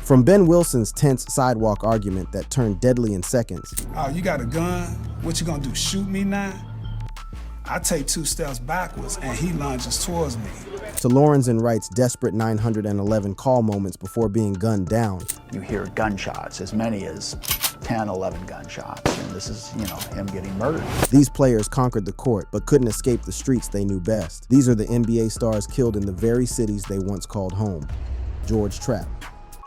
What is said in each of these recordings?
From Ben Wilson's tense sidewalk argument that turned deadly in seconds. "Oh, you got a gun? What you gonna do, shoot me now?" I take 2 steps backwards and he lunges towards me. To Lorenzen Wright's desperate 911 call moments before being gunned down. You hear gunshots, as many as 10, 11 gunshots, and this is, him getting murdered. These players conquered the court, but couldn't escape the streets they knew best. These are the NBA stars killed in the very cities they once called home. George Tarp.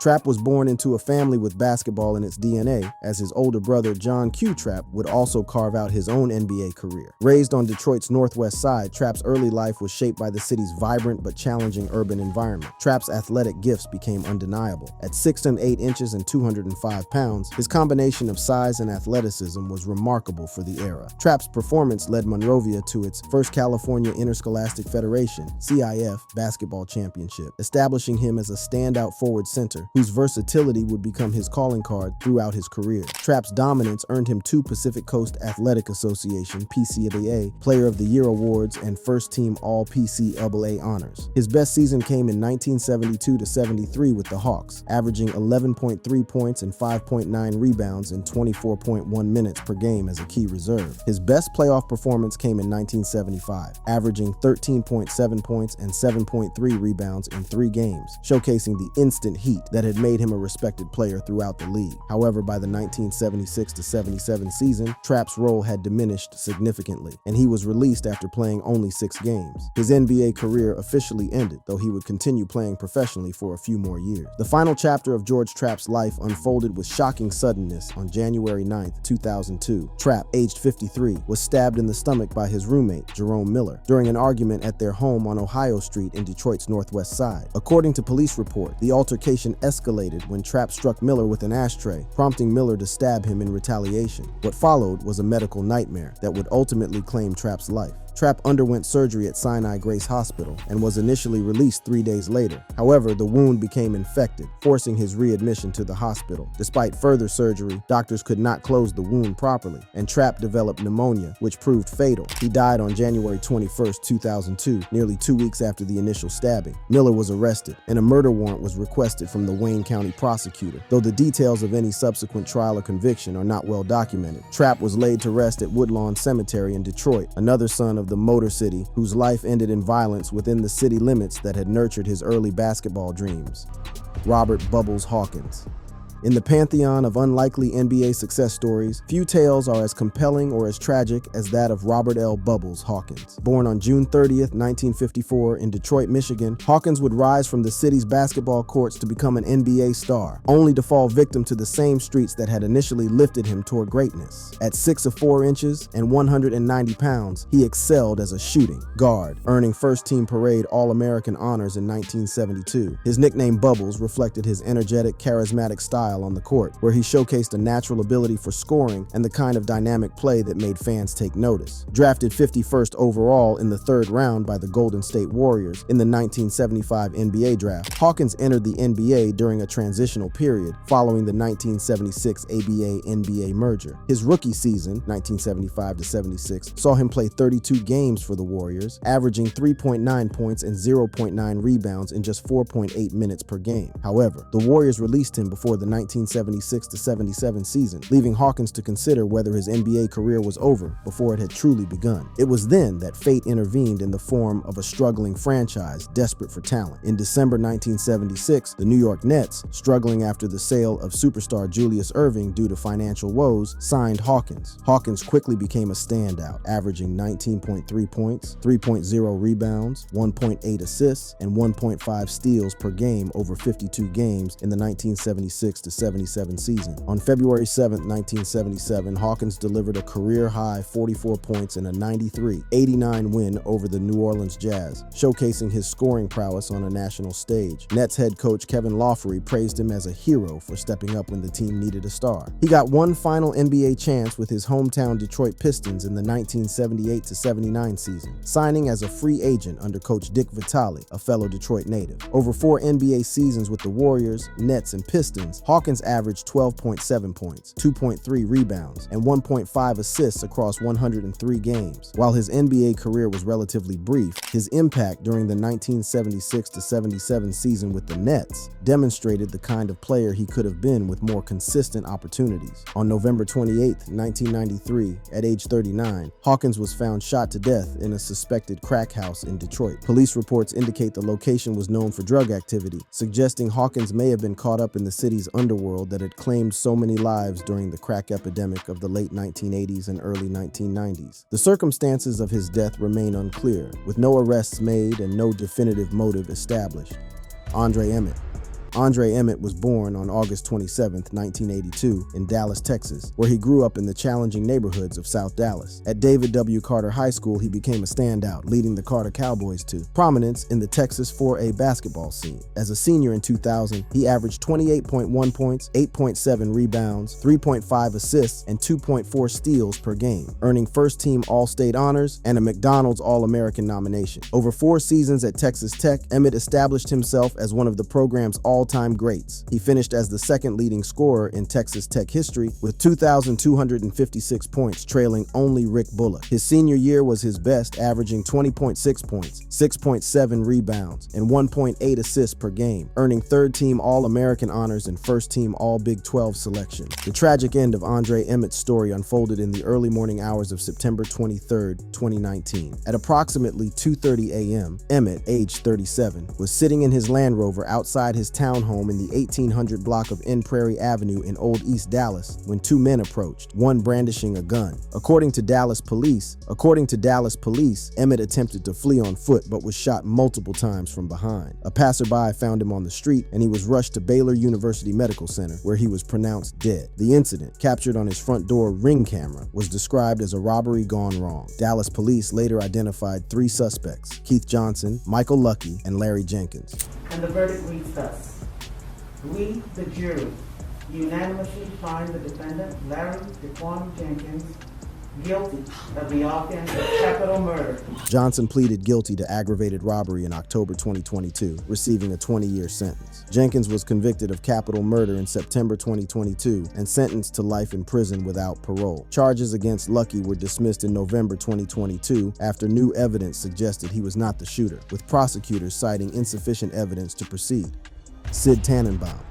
Tarp was born into a family with basketball in its DNA, as his older brother John Q. Tarp would also carve out his own NBA career. Raised on Detroit's northwest side, Tarp's early life was shaped by the city's vibrant but challenging urban environment. Tarp's athletic gifts became undeniable. At 6'8" and 205 pounds, his combination of size and athleticism was remarkable for the era. Tarp's performance led Monrovia to its first California Interscholastic Federation (CIF) basketball championship, establishing him as a standout forward center whose versatility would become his calling card throughout his career. Tarp's dominance earned him 2 Pacific Coast Athletic Association (PCAA) Player of the Year awards and first-team All-PCAA honors. His best season came in 1972-73 with the Hawks, averaging 11.3 points and 5.9 rebounds in 24.1 minutes per game as a key reserve. His best playoff performance came in 1975, averaging 13.7 points and 7.3 rebounds in 3 games, showcasing the instant heat that had made him a respected player throughout the league. However, by the 1976-77 season, Tarp's role had diminished significantly, and he was released after playing only 6 games. His NBA career officially ended, though he would continue playing professionally for a few more years. The final chapter of George Tarp's life unfolded with shocking suddenness on January 9, 2002. Tarp, aged 53, was stabbed in the stomach by his roommate, Jerome Miller, during an argument at their home on Ohio Street in Detroit's northwest side. According to police report, the altercation escalated when Tarp struck Miller with an ashtray, prompting Miller to stab him in retaliation. What followed was a medical nightmare that would ultimately claim Tarp's life. Tarp underwent surgery at Sinai Grace Hospital and was initially released 3 days later. However, the wound became infected, forcing his readmission to the hospital. Despite further surgery, doctors could not close the wound properly, and Tarp developed pneumonia, which proved fatal. He died on January 21, 2002, nearly 2 weeks after the initial stabbing. Miller was arrested, and a murder warrant was requested from the Wayne County prosecutor, though the details of any subsequent trial or conviction are not well documented. Tarp was laid to rest at Woodlawn Cemetery in Detroit, another son of the Motor City, whose life ended in violence within the city limits that had nurtured his early basketball dreams. Robert "Bubbles" Hawkins. In the pantheon of unlikely NBA success stories, few tales are as compelling or as tragic as that of Robert L. "Bubbles" Hawkins. Born on June 30, 1954 in Detroit, Michigan, Hawkins would rise from the city's basketball courts to become an NBA star, only to fall victim to the same streets that had initially lifted him toward greatness. At 6'4" and 190 pounds, he excelled as a shooting guard, earning first-team parade All-American honors in 1972. His nickname Bubbles reflected his energetic, charismatic style on the court, where he showcased a natural ability for scoring and the kind of dynamic play that made fans take notice. Drafted 51st overall in the 3rd round by the Golden State Warriors in the 1975 NBA draft, Hawkins entered the NBA during a transitional period following the 1976 ABA-NBA merger. His rookie season, 1975-76, saw him play 32 games for the Warriors, averaging 3.9 points and 0.9 rebounds in just 4.8 minutes per game. However, the Warriors released him before the 1976-77 season, leaving Hawkins to consider whether his NBA career was over before it had truly begun. It was then that fate intervened in the form of a struggling franchise desperate for talent. In December 1976, the New York Nets, struggling after the sale of superstar Julius Erving due to financial woes, signed Hawkins. Hawkins quickly became a standout, averaging 19.3 points, 3.0 rebounds, 1.8 assists, and 1.5 steals per game over 52 games in the 1976-77 season. On February 7, 1977, Hawkins delivered a career-high 44 points in a 93-89 win over the New Orleans Jazz, showcasing his scoring prowess on a national stage. Nets head coach Kevin Lawfrey praised him as a hero for stepping up when the team needed a star. He got one final NBA chance with his hometown Detroit Pistons in the 1978-79 season, signing as a free agent under coach Dick Vitale, a fellow Detroit native. Over 4 NBA seasons with the Warriors, Nets, and Pistons, Hawkins Hawkins averaged 12.7 points, 2.3 rebounds, and 1.5 assists across 103 games. While his NBA career was relatively brief, his impact during the 1976-77 season with the Nets demonstrated the kind of player he could have been with more consistent opportunities. On November 28, 1993, at age 39, Hawkins was found shot to death in a suspected crack house in Detroit. Police reports indicate the location was known for drug activity, suggesting Hawkins may have been caught up in the city's underworld that had claimed so many lives during the crack epidemic of the late 1980s and early 1990s. The circumstances of his death remain unclear, with no arrests made and no definitive motive established. Andre Emmett. Andre Emmett was born on August 27, 1982, in Dallas, Texas, where he grew up in the challenging neighborhoods of South Dallas. At David W. Carter High School, he became a standout, leading the Carter Cowboys to prominence in the Texas 4A basketball scene. As a senior in 2000, he averaged 28.1 points, 8.7 rebounds, 3.5 assists, and 2.4 steals per game, earning first-team All-State honors and a McDonald's All-American nomination. Over 4 seasons at Texas Tech, Emmett established himself as one of the program's all-time greats. He finished as the second leading scorer in Texas Tech history with 2,256 points, trailing only Rick Bullock. His senior year was his best, averaging 20.6 points, 6.7 rebounds, and 1.8 assists per game, earning third-team All-American honors and first-team All-Big 12 selection. The tragic end of Andre Emmett's story unfolded in the early morning hours of September 23, 2019. At approximately 2:30 a.m., Emmett, age 37, was sitting in his Land Rover outside his townhome in the 1800 block of N Prairie Avenue in Old East Dallas when 2 men approached, one brandishing a gun. According to Dallas police, Emmett attempted to flee on foot but was shot multiple times from behind. A passerby found him on the street and he was rushed to Baylor University Medical Center where he was pronounced dead. The incident, captured on his front door Ring camera, was described as a robbery gone wrong. Dallas police later identified 3 suspects: Keith Johnson, Michael Lucky, and Larry Jenkins. And the verdict reads thus. We, the jury, unanimously find the defendant, Larry DeQuan Jenkins, guilty of the offense of capital murder. Johnson pleaded guilty to aggravated robbery in October 2022, receiving a 20-year sentence. Jenkins was convicted of capital murder in September 2022 and sentenced to life in prison without parole. Charges against Lucky were dismissed in November 2022 after new evidence suggested he was not the shooter, with prosecutors citing insufficient evidence to proceed. Sid Tannenbaum.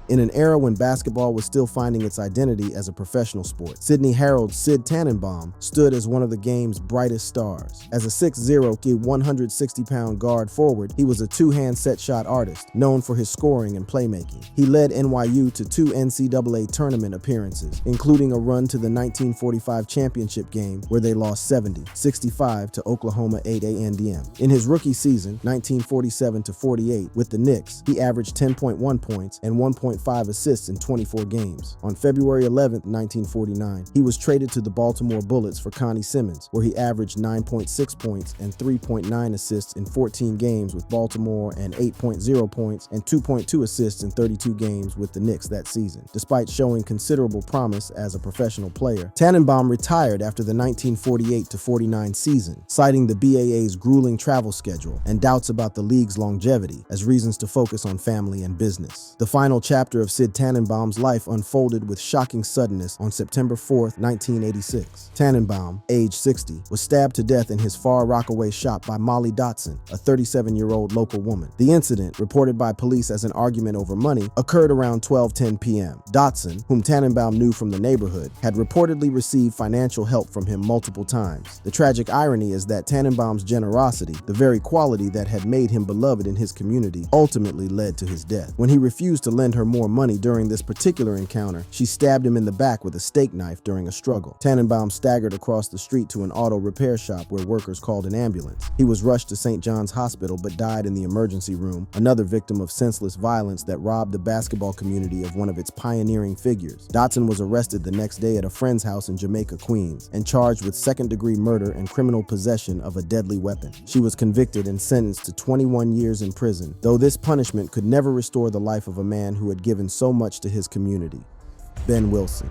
In an era when basketball was still finding its identity as a professional sport, Sydney Herald's Sid Tannenbaum stood as one of the game's brightest stars. As a 6'0", 160-pound guard forward, he was a two-hand set-shot artist, known for his scoring and playmaking. He led NYU to 2 NCAA tournament appearances, including a run to the 1945 championship game where they lost 70-65 to Oklahoma 8A&M. In his rookie season, 1947-48, with the Knicks, he averaged 10.1 points and 1.5 assists in 24 games. On February 11, 1949, he was traded to the Baltimore Bullets for Connie Simmons, where he averaged 9.6 points and 3.9 assists in 14 games with Baltimore and 8.0 points and 2.2 assists in 32 games with the Knicks that season. Despite showing considerable promise as a professional player, Tannenbaum retired after the 1948-49 season, citing the BAA's grueling travel schedule and doubts about the league's longevity as reasons to focus on family and business. The final chapter of Sid Tannenbaum's life unfolded with shocking suddenness on September 4, 1986. Tannenbaum, age 60, was stabbed to death in his Far Rockaway shop by Molly Dotson, a 37-year-old local woman. The incident, reported by police as an argument over money, occurred around 12:10 p.m. Dotson, whom Tannenbaum knew from the neighborhood, had reportedly received financial help from him multiple times. The tragic irony is that Tannenbaum's generosity, the very quality that had made him beloved in his community, ultimately led to his death. When he refused to lend her more money during this particular encounter, she stabbed him in the back with a steak knife during a struggle. Tannenbaum staggered across the street to an auto repair shop where workers called an ambulance. He was rushed to St. John's Hospital but died in the emergency room, another victim of senseless violence that robbed the basketball community of one of its pioneering figures. Dotson was arrested the next day at a friend's house in Jamaica, Queens, and charged with second-degree murder and criminal possession of a deadly weapon. She was convicted and sentenced to 21 years in prison, though this punishment could never restore the life of a man who had given so much to his community. Ben Wilson.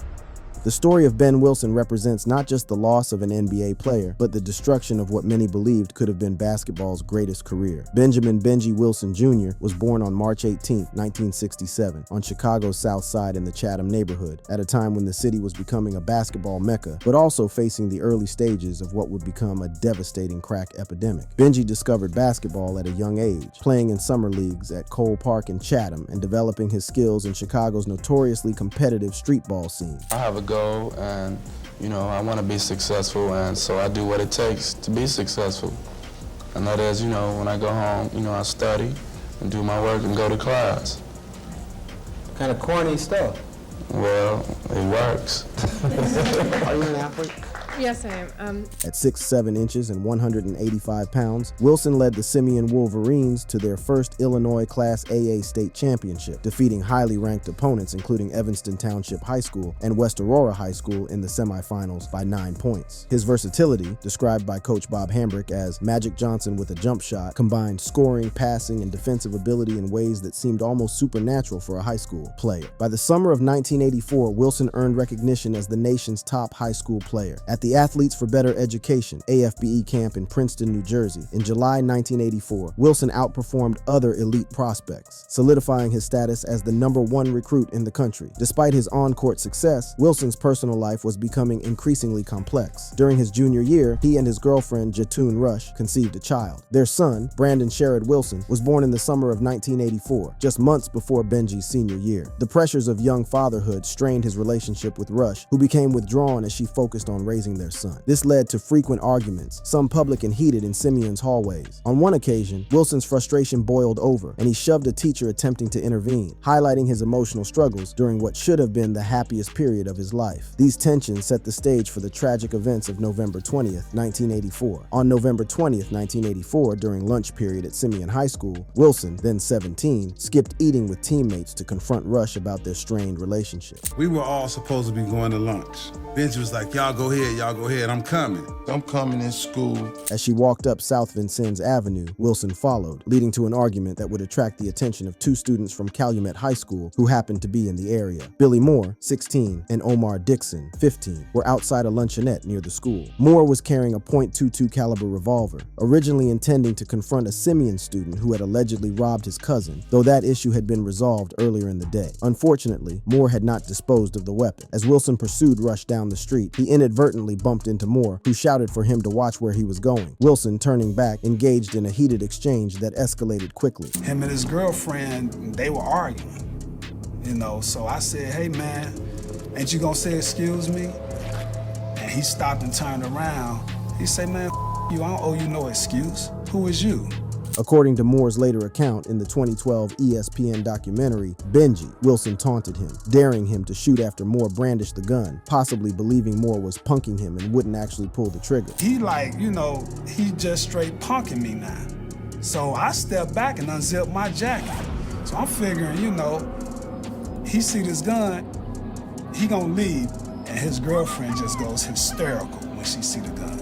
The story of Ben Wilson represents not just the loss of an NBA player, but the destruction of what many believed could have been basketball's greatest career. Benjamin "Benji" Wilson Jr. was born on March 18, 1967, on Chicago's South Side in the Chatham neighborhood, at a time when the city was becoming a basketball mecca, but also facing the early stages of what would become a devastating crack epidemic. Benji discovered basketball at a young age, playing in summer leagues at Cole Park in Chatham and developing his skills in Chicago's notoriously competitive street ball scene. I have a goal, and I want to be successful, and so I do what it takes to be successful. And that is, when I go home, I study and do my work and go to class. Kind of corny stuff. Well, it works. Are you an athlete? Yes, I am. At 6'7" inches and 185 pounds, Wilson led the Simeon Wolverines to their first Illinois Class AA state championship, defeating highly ranked opponents including Evanston Township High School and West Aurora High School in the semifinals by 9 points. His versatility, described by Coach Bob Hambrick as Magic Johnson with a jump shot, combined scoring, passing, and defensive ability in ways that seemed almost supernatural for a high school player. By the summer of 1984, Wilson earned recognition as the nation's top high school player. At the Athletes for Better Education AFBE camp in Princeton, New Jersey, in July 1984, Wilson outperformed other elite prospects, solidifying his status as the #1 recruit in the country. Despite his on-court success, Wilson's personal life was becoming increasingly complex. During his junior year, he and his girlfriend, Jatoon Rush, conceived a child. Their son, Brandon Sherrod Wilson, was born in the summer of 1984, just months before Benji's senior year. The pressures of young fatherhood strained his relationship with Rush, who became withdrawn as she focused on raising their son. This led to frequent arguments, some public and heated in Simeon's hallways. On one occasion, Wilson's frustration boiled over, and he shoved a teacher attempting to intervene, highlighting his emotional struggles during what should have been the happiest period of his life. These tensions set the stage for the tragic events of November 20th, 1984. On November 20th, 1984, during lunch period at Simeon High School, Wilson, then 17, skipped eating with teammates to confront Rush about their strained relationship. We were all supposed to be going to lunch. Benji was like, y'all go ahead, I'm coming. I'm coming in school. As she walked up South Vincennes Avenue, Wilson followed, leading to an argument that would attract the attention of 2 students from Calumet High School who happened to be in the area. Billy Moore, 16, and Omar Dixon, 15, were outside a luncheonette near the school. Moore was carrying a .22 caliber revolver, originally intending to confront a Simeon student who had allegedly robbed his cousin, though that issue had been resolved earlier in the day. Unfortunately, Moore had not disposed of the weapon. As Wilson pursued Rush down the street, he inadvertently bumped into Moore, who shouted for him to watch where he was going. Wilson, turning back, engaged in a heated exchange that escalated quickly. Him and his girlfriend, they were arguing, so I said, hey man, ain't you gonna say excuse me? And he stopped and turned around. He said, man, you, I don't owe you no excuse. Who is you? According to Moore's later account in the 2012 ESPN documentary, Benji, Wilson taunted him, daring him to shoot after Moore brandished the gun, possibly believing Moore was punking him and wouldn't actually pull the trigger. He he just straight punking me now. So I stepped back and unzipped my jacket. So I'm figuring, he see this gun, he gonna leave, and his girlfriend just goes hysterical when she see the gun,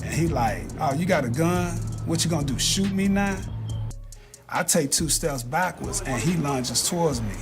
And he like, oh, you got a gun? What you gonna do, shoot me now? I take 2 steps backwards and he lunges towards me.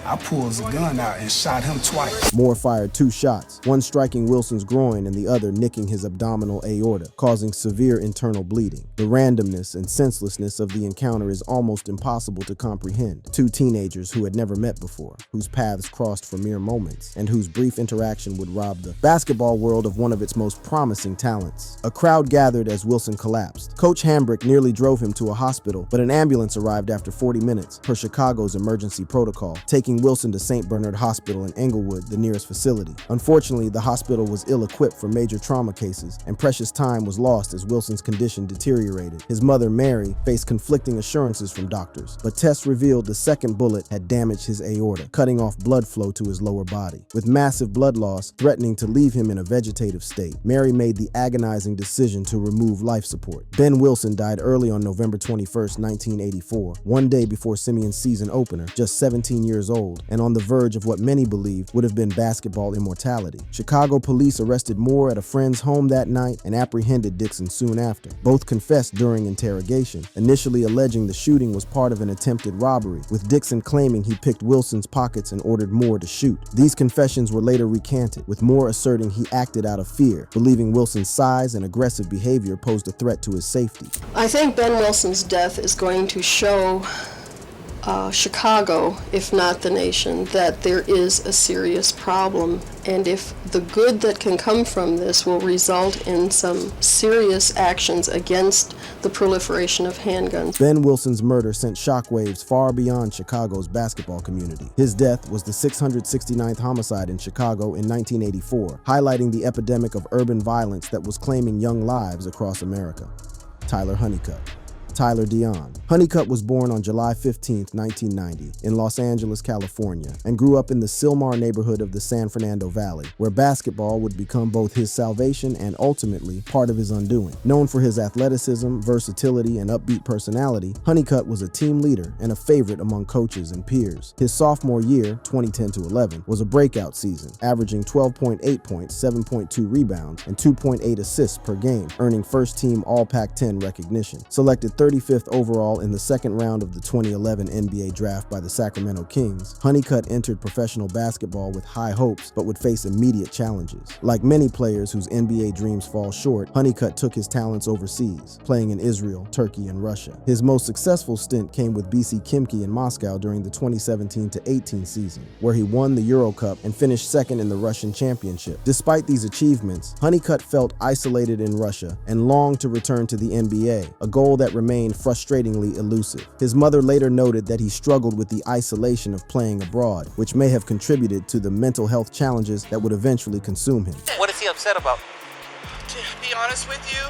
I pulls the gun out and shot him twice. Moore fired 2 shots, one striking Wilson's groin and the other nicking his abdominal aorta, causing severe internal bleeding. The randomness and senselessness of the encounter is almost impossible to comprehend. 2 teenagers who had never met before, whose paths crossed for mere moments, and whose brief interaction would rob the basketball world of one of its most promising talents. A crowd gathered as Wilson collapsed. Coach Hambrick nearly drove him to a hospital, but an ambulance arrived after 40 minutes, per Chicago's emergency protocol, taking Wilson to St. Bernard Hospital in Englewood, the nearest facility. Unfortunately, the hospital was ill-equipped for major trauma cases, and precious time was lost as Wilson's condition deteriorated. His mother, Mary, faced conflicting assurances from doctors, but tests revealed the second bullet had damaged his aorta, cutting off blood flow to his lower body. With massive blood loss threatening to leave him in a vegetative state, Mary made the agonizing decision to remove life support. Ben Wilson died early on November 21st, 1984, one day before Simeon's season opener, just 17 years old, old and on the verge of what many believed would have been basketball immortality. Chicago police arrested Moore at a friend's home that night and apprehended Dixon soon after. Both confessed during interrogation, initially alleging the shooting was part of an attempted robbery, with Dixon claiming he picked Wilson's pockets and ordered Moore to shoot. These confessions were later recanted, with Moore asserting he acted out of fear, believing Wilson's size and aggressive behavior posed a threat to his safety. I think Ben Wilson's death is going to show Chicago, if not the nation, that there is a serious problem, and if the good that can come from this will result in some serious actions against the proliferation of handguns. Ben Wilson's murder sent shockwaves far beyond Chicago's basketball community. His death was the 669th homicide in Chicago in 1984, highlighting the epidemic of urban violence that was claiming young lives across America. Tyler Honeycutt. Tyler Dion. Honeycutt was born on July 15, 1990, in Los Angeles, California, and grew up in the Sylmar neighborhood of the San Fernando Valley, where basketball would become both his salvation and ultimately part of his undoing. Known for his athleticism, versatility, and upbeat personality, Honeycutt was a team leader and a favorite among coaches and peers. His sophomore year, 2010-11, was a breakout season, averaging 12.8 points, 7.2 rebounds, and 2.8 assists per game, earning first-team All-Pac-10 recognition. Selected 35th overall in the second round of the 2011 NBA draft by the Sacramento Kings, Honeycutt entered professional basketball with high hopes but would face immediate challenges. Like many players whose NBA dreams fall short, Honeycutt took his talents overseas, playing in Israel, Turkey, and Russia. His most successful stint came with BC Khimki in Moscow during the 2017-18 season, where he won the Euro Cup and finished second in the Russian Championship. Despite these achievements, Honeycutt felt isolated in Russia and longed to return to the NBA, a goal that remained frustratingly elusive. His mother later noted that he struggled with the isolation of playing abroad, which may have contributed to the mental health challenges that would eventually consume him. What is he upset about? To be honest with you,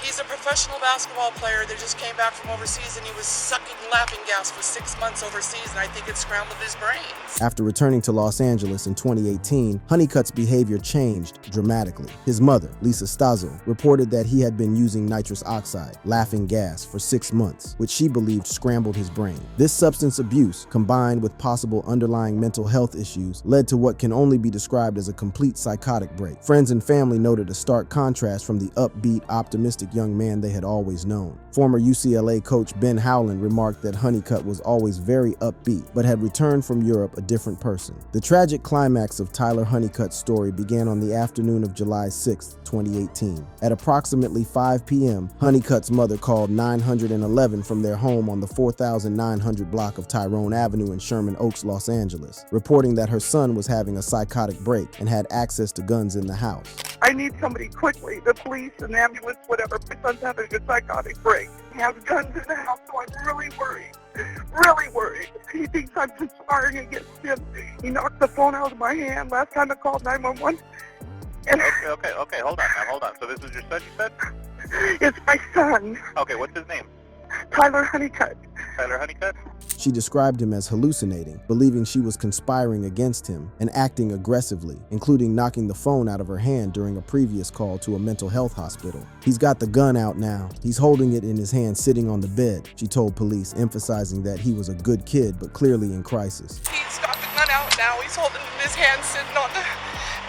he's a professional basketball player that just came back from overseas, and he was sucking laughing gas for 6 months overseas, and I think it scrambled his brains. After returning to Los Angeles in 2018, Honeycutt's behavior changed dramatically. His mother, Lisa Stazo, reported that he had been using nitrous oxide, laughing gas, for 6 months, which she believed scrambled his brain. This substance abuse, combined with possible underlying mental health issues, led to what can only be described as a complete psychotic break. Friends and family noted a stark contrast from the upbeat, optimistic young man they had always known. Former UCLA coach Ben Howland remarked that Honeycutt was always very upbeat, but had returned from Europe a different person. The tragic climax of Tyler Honeycutt's story began on the afternoon of July 6, 2018. At approximately 5 p.m., Honeycutt's mother called 911 from their home on the 4900 block of Tyrone Avenue in Sherman Oaks, Los Angeles, reporting that her son was having a psychotic break and had access to guns in the house. I need somebody quickly, the police, an ambulance, whatever. My son's having a psychotic break. He has guns in the house, so I'm really worried. Really worried. He thinks I'm conspiring against him. He knocked the phone out of my hand last time I called 911. And Okay, hold on, ma'am, hold on. So this is your son, you said? It's my son, Okay, what's his name? Tyler Honeycutt. Tyler Honeycutt? She described him as hallucinating, believing she was conspiring against him and acting aggressively, including knocking the phone out of her hand during a previous call to a mental health hospital. He's got the gun out now. He's holding it in his hand sitting on the bed, she told police, emphasizing that he was a good kid but clearly in crisis. He's got the gun out now. He's holding it in his hand, sitting on the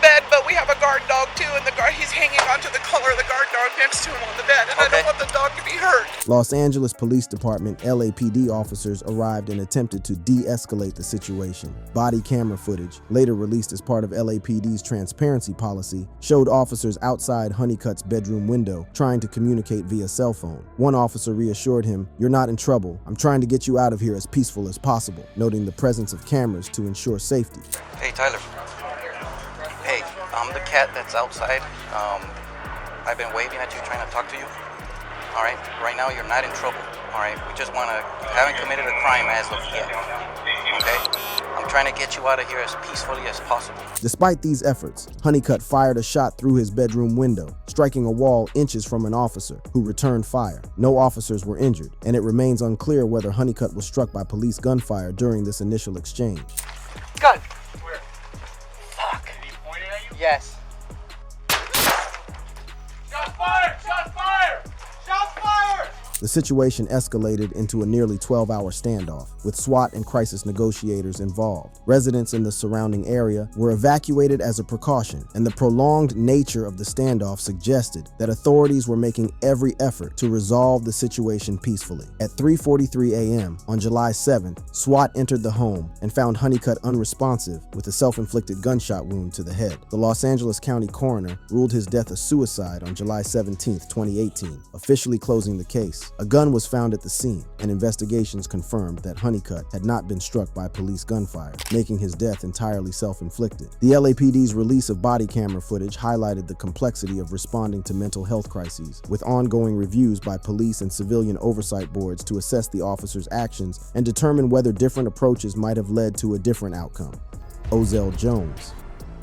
bed, but we have a guard dog too, and he's hanging onto the collar of the guard dog next to him on the bed, and I don't want the dog to be hurt. Los Angeles Police Department LAPD officers arrived and attempted to de-escalate the situation. Body camera footage, later released as part of LAPD's transparency policy, showed officers outside Honeycutt's bedroom window trying to communicate via cell phone. One officer reassured him, "You're not in trouble. I'm trying to get you out of here as peaceful as possible," noting the presence of cameras to ensure safety. Hey, Tyler. Hey, I'm the cat that's outside. I've been waving at you, trying to talk to you. All right, right now you're not in trouble. All right, you haven't committed a crime as of yet. Okay? I'm trying to get you out of here as peacefully as possible. Despite these efforts, Honeycutt fired a shot through his bedroom window, striking a wall inches from an officer, who returned fire. No officers were injured, and it remains unclear whether Honeycutt was struck by police gunfire during this initial exchange. Gun! Where? Fuck. Did he point it at you? Yes. Shots fired! Shots fired! Shots fired! The situation escalated into a nearly 12-hour standoff, with SWAT and crisis negotiators involved. Residents in the surrounding area were evacuated as a precaution, and the prolonged nature of the standoff suggested that authorities were making every effort to resolve the situation peacefully. At 3:43 a.m. on July 7th, SWAT entered the home and found Honeycutt unresponsive with a self-inflicted gunshot wound to the head. The Los Angeles County coroner ruled his death a suicide on July 17, 2018, officially closing the case. A gun was found at the scene, and investigations confirmed that Honeycutt had not been struck by police gunfire, making his death entirely self-inflicted. The LAPD's release of body camera footage highlighted the complexity of responding to mental health crises, with ongoing reviews by police and civilian oversight boards to assess the officer's actions and determine whether different approaches might have led to a different outcome. Ozel Jones.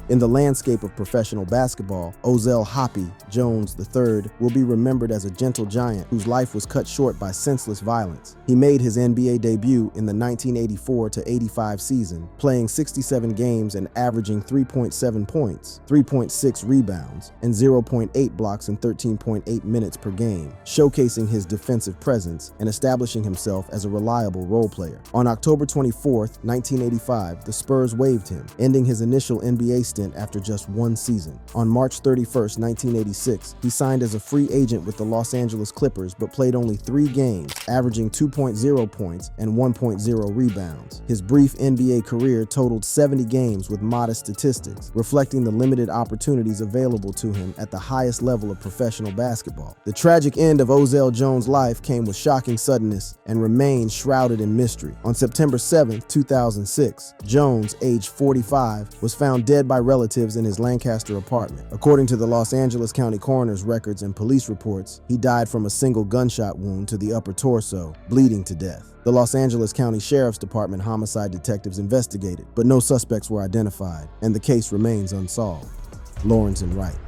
In the landscape of professional basketball, Ozel "Hoppy" Jones III will be remembered as a gentle giant whose life was cut short by senseless violence. He made his NBA debut in the 1984-85 season, playing 67 games and averaging 3.7 points, 3.6 rebounds, and 0.8 blocks in 13.8 minutes per game, showcasing his defensive presence and establishing himself as a reliable role player. On October 24, 1985, the Spurs waived him, ending his initial NBA stint after just one season. On March 31, 1986, he signed as a free agent with the Los Angeles Clippers but played only 3 games, averaging 2.0 points and 1.0 rebounds. His brief NBA career totaled 70 games with modest statistics, reflecting the limited opportunities available to him at the highest level of professional basketball. The tragic end of Ozel Jones' life came with shocking suddenness and remains shrouded in mystery. On September 7, 2006, Jones, aged 45, was found dead by relatives in his Lancaster apartment. According to the Los Angeles County coroner's records and police reports, he died from a single gunshot wound to the upper torso, bleeding to death. The Los Angeles County Sheriff's Department homicide detectives investigated, but no suspects were identified, and the case remains unsolved. Lorenzen Wright.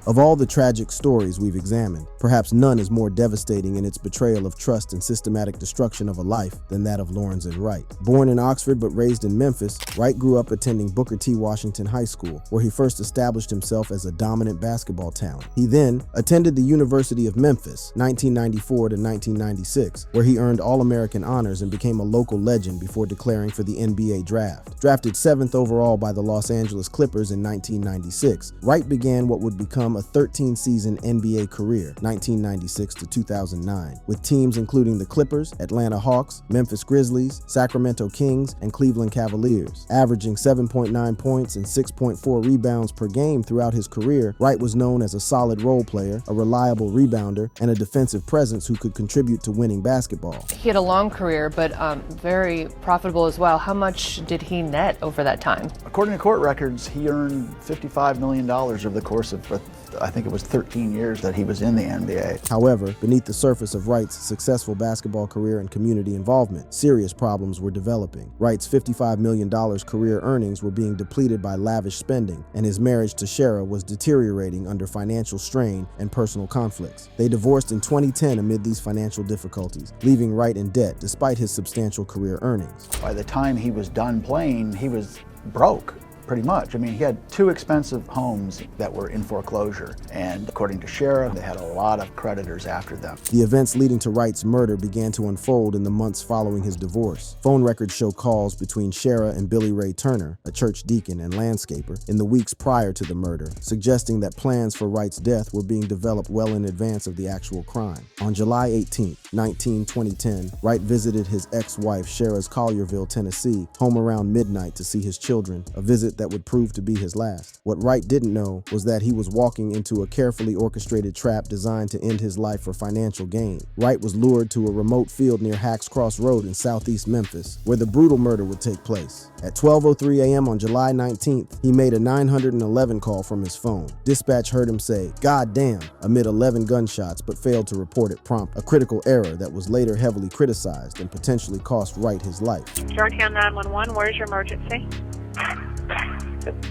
Of all the tragic stories we've examined, perhaps none is more devastating in its betrayal of trust and systematic destruction of a life than that of Lorenzen Wright. Born in Oxford but raised in Memphis, Wright grew up attending Booker T. Washington High School, where he first established himself as a dominant basketball talent. He then attended the University of Memphis, 1994 to 1996, where he earned All-American honors and became a local legend before declaring for the NBA draft. Drafted 7th overall by the Los Angeles Clippers in 1996, Wright began what would become a 13-season NBA career, 1996 to 2009, with teams including the Clippers, Atlanta Hawks, Memphis Grizzlies, Sacramento Kings, and Cleveland Cavaliers. Averaging 7.9 points and 6.4 rebounds per game throughout his career, Wright was known as a solid role player, a reliable rebounder, and a defensive presence who could contribute to winning basketball. He had a long career, but very profitable as well. How much did he net over that time? According to court records, he earned $55 million over the course of, I think it was 13 years that he was in the NBA. However, beneath the surface of Wright's successful basketball career and community involvement, serious problems were developing. Wright's $55 million career earnings were being depleted by lavish spending, and his marriage to Shara was deteriorating under financial strain and personal conflicts. They divorced in 2010 amid these financial difficulties, leaving Wright in debt despite his substantial career earnings. By the time he was done playing, he was broke. Pretty much. I mean, he had 2 expensive homes that were in foreclosure, and according to Shara, they had a lot of creditors after them. The events leading to Wright's murder began to unfold in the months following his divorce. Phone records show calls between Shara and Billy Ray Turner, a church deacon and landscaper, in the weeks prior to the murder, suggesting that plans for Wright's death were being developed well in advance of the actual crime. On July 18, 2010, Wright visited his ex-wife Shara's Collierville, Tennessee, home around midnight to see his children, a visit that would prove to be his last. What Wright didn't know was that he was walking into a carefully orchestrated trap designed to end his life for financial gain. Wright was lured to a remote field near Hacks Cross Road in southeast Memphis, where the brutal murder would take place. At 12:03 a.m. on July 19th, he made a 911 call from his phone. Dispatch heard him say, "God damn," amid 11 gunshots, but failed to report it prompt, a critical error that was later heavily criticized and potentially cost Wright his life. Georgetown 911, where's your emergency?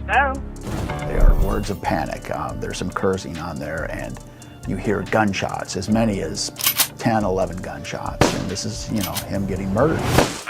Hello? They are words of panic. There's some cursing on there, and you hear gunshots, as many as 10, 11 gunshots, and this is, him getting murdered.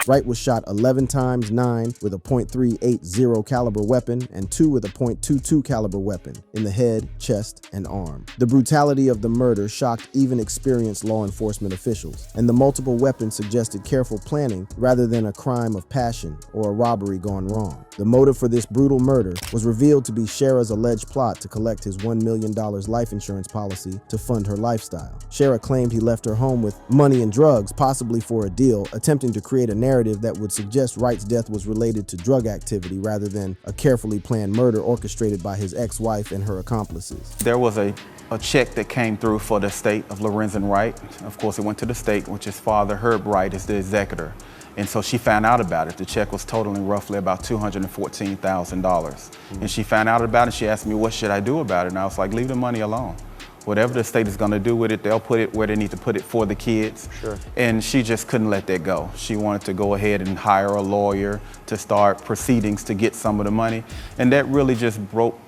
Wright was shot 11 times, 9 with a .380 caliber weapon and 2 with a .22 caliber weapon in the head, chest, and arm. The brutality of the murder shocked even experienced law enforcement officials, and the multiple weapons suggested careful planning rather than a crime of passion or a robbery gone wrong. The motive for this brutal murder was revealed to be Shara's alleged plot to collect his $1 million life insurance policy to fund her lifestyle. Shara claimed he left her home with money and drugs, possibly for a deal, attempting to create a narrative that would suggest Wright's death was related to drug activity rather than a carefully planned murder orchestrated by his ex-wife and her accomplices. There was a check that came through for the estate of Lorenzen Wright. Of course, it went to the state, which his father, Herb Wright, is the executor. And so she found out about it. The check was totaling roughly about $214,000. And she found out about it, she asked me, what should I do about it? And I was like, leave the money alone. Whatever the state is gonna do with it, they'll put it where they need to put it for the kids. Sure. And she just couldn't let that go. She wanted to go ahead and hire a lawyer to start proceedings to get some of the money. And that really just broke,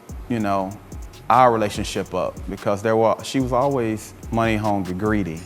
our relationship up, because she was always money hungry, greedy.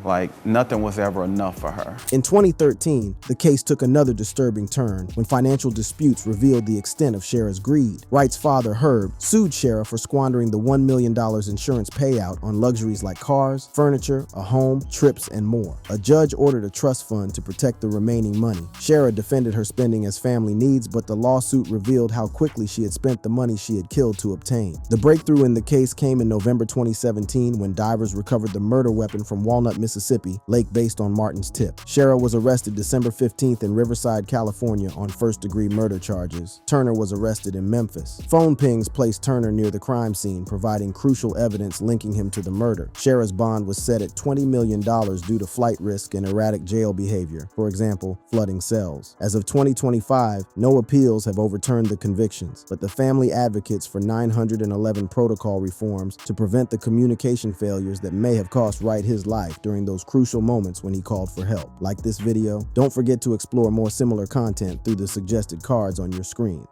Like, nothing was ever enough for her. In 2013, the case took another disturbing turn when financial disputes revealed the extent of Shara's greed. Wright's father, Herb, sued Shara for squandering the $1 million insurance payout on luxuries like cars, furniture, a home, trips, and more. A judge ordered a trust fund to protect the remaining money. Shara defended her spending as family needs, but the lawsuit revealed how quickly she had spent the money she had killed to obtain. The breakthrough in the case came in November 2017 when divers recovered the murder weapon from Walnut, Mississippi, lake based on Martin's tip. Shara was arrested December 15th in Riverside, California on first-degree murder charges. Turner was arrested in Memphis. Phone pings placed Turner near the crime scene, providing crucial evidence linking him to the murder. Shara's bond was set at $20 million due to flight risk and erratic jail behavior, for example, flooding cells. As of 2025, no appeals have overturned the convictions, but the family advocates for 911 protocol reforms to prevent the communication failures that may have cost Wright his life during those crucial moments when he called for help. Like this video? Don't forget to explore more similar content through the suggested cards on your screen.